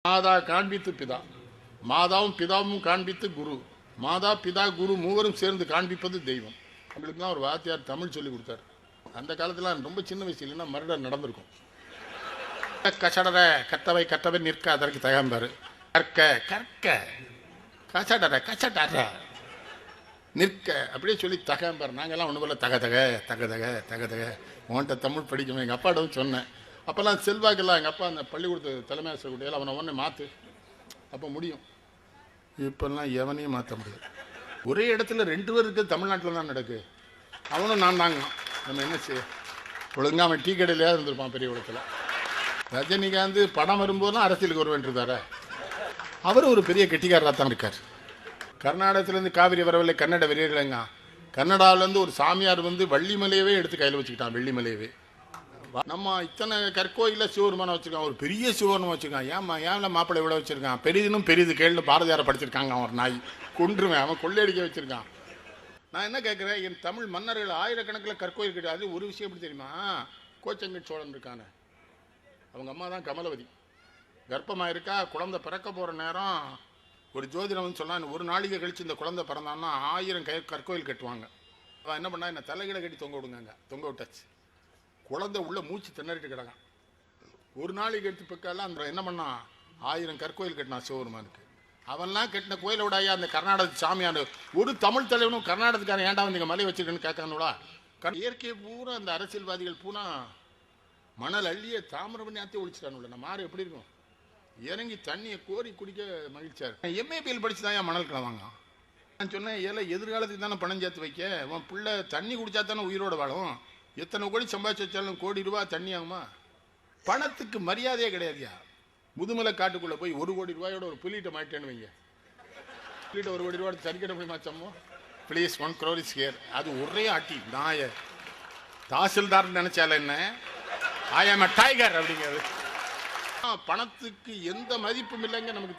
மாதா காண்பித்து பிதா, மாதாவும் பிதாவும் காண்பித்து குரு, மாதா பிதா குரு மூவரும் சேர்ந்து காண்பிப்பது தெய்வம். எங்களுக்குலாம் ஒரு வாத்தியார் தமிழ் சொல்லி கொடுத்தார். அந்த காலத்தில் ரொம்ப சின்ன வயசு இல்லைன்னா மர்டர் நடந்திருக்கும். கசடர கற்றவை கற்றவை நிற்க அதற்கு தயாம்பாரு, கற்க கற்க கசடர கசடர நிற்க அப்படியே சொல்லி தகம்பார். நாங்கள்லாம் ஒன்று போல தக தக தக தக தக தக உன்கிட்ட தமிழ் படிக்கணும். எங்கள் அப்பாட்ட சொன்னேன். அப்போல்லாம் செல்வாக்கெல்லாம் எங்கள் அப்பா அந்த பள்ளிக்கூடத்து தலைமை ஆசிரியர் கூட்டியால் அவனை ஒன்றே மாற்று, அப்போ முடியும். இப்போல்லாம் எவனையும் மாற்ற முடியாது. ஒரே இடத்துல 2 பேர் இருக்குது. தமிழ்நாட்டில் தான் நடக்கு. அவனும் நான் தாங்க. நம்ம என்ன செய்ய? ஒழுங்காக அவன் டீ கடையிலேயே இருந்திருப்பான் பெரிய இடத்துல. ரஜினிகாந்த் படம் வரும்போதுலாம் அரசியலுக்கு வருவேன்றார. அவர் ஒரு பெரிய கெட்டிக்காரராக தான் இருக்கார். கர்நாடகத்திலேருந்து காவிரி வரவில்லை கன்னட வெறியர்களைங்க. கன்னடாவிலேருந்து ஒரு சாமியார் வந்து வள்ளிமலையவே எடுத்து கையில் வச்சுக்கிட்டான். வெள்ளிமலையவே நம்ம இத்தனை கற்கோயிலில் சிவபெருமானம் வச்சுருக்கான். ஒரு பெரிய சிவபெருமானம் வச்சுருக்கான். ஏன் மாப்பிள்ளை இவ்வளோ வச்சுருக்கான்? பெரிதினும் பெரிது கேள்னு பாரதியாரை படிச்சிருக்காங்க. அவன் நாய் கொன்றுவேன். அவன் கொள்ளையடிக்க வச்சுருக்கான். நான் என்ன கேட்குறேன், என் தமிழ் மன்னர்கள் ஆயிரக்கணக்கில் கற்கோயில் கிடையாது. ஒரு விஷயம் எப்படி தெரியுமா? கோச்சங்கட் சோழன் இருக்கானே, அவங்க அம்மா தான் கமலவதி. கர்ப்பமாக இருக்கா, குழந்தை பிறக்க போகிற நேரம் ஒரு ஜோதிடம் வந்து சொன்னால், ஒரு நாளைக்கு கழித்து இந்த குழந்தை பிறந்தான்னா 1000 கற்கோயில் கட்டுவாங்க. அவன் என்ன பண்ணா, என்ன தலைகீழ கட்டி தொங்க விடுங்க. தொங்க விட்டாச்சு. குழந்தை உள்ள மூச்சு திணறிட்டு கிடக்கான். ஒரு நாளைக்கு எடுத்து பிற்காலாம் அந்த என்ன பண்ணான், 1000 கற்கோயில் கட்டினான் சிவபெருமானுக்கு. அவன்லாம் கட்டின கோயிலை விடாயா அந்த கர்நாடக சாமியார் ஒரு தமிழ் தலைவனும் கர்நாடகத்துக்காரன் ஏன்டா வந்து இங்கே மலை வச்சிருக்கேன்னு கேட்கானுடா. இயற்கையை பூரா அந்த அரசியல்வாதிகள் பூரா மணல் அள்ளிய தாமிரபரணி ஆற்றி ஒழிச்சிட்டானுல. நம்ம ஆறு எப்படி இருக்கும்? இறங்கி தண்ணியை கோரி குடிக்க மகிழ்ச்சியார். எம்ஏபிஎல் படிச்சு தான் ஏன் மணல் கிளவாங்க. நான் சொன்னேன், ஏன் எதிர்காலத்துக்கு தானே பணம் சேர்த்து வைக்க. உன் பிள்ளை தண்ணி குடிச்சா தானே உயிரோட வாழும். எத்தனை கோடி சம்பாதிச்சு வச்சாலும் கோடி ரூபாய் தண்ணி ஆகுமா? பணத்துக்கு மரியாதையே கிடையாதுயா. முதுமலை காட்டுக்குள்ளே போய் 1 கோடி ரூபாயோட ஒரு புலிகிட்ட மாட்டேன்னு வைங்க. புலிகிட்ட 1 கோடி ரூபாய் சரிக்கிட்ட போய் மாச்சம்மோ ப்ளீஸ் 1 crore is here. அது ஒரே ஆட்டி நாய தாசில்தார்னு நினைச்சால என்ன, ஐ ஆம் அ டைகர் அப்படிங்கிறது. பணத்துக்கு எந்த மதிப்பும் இல்லைங்க நமக்கு.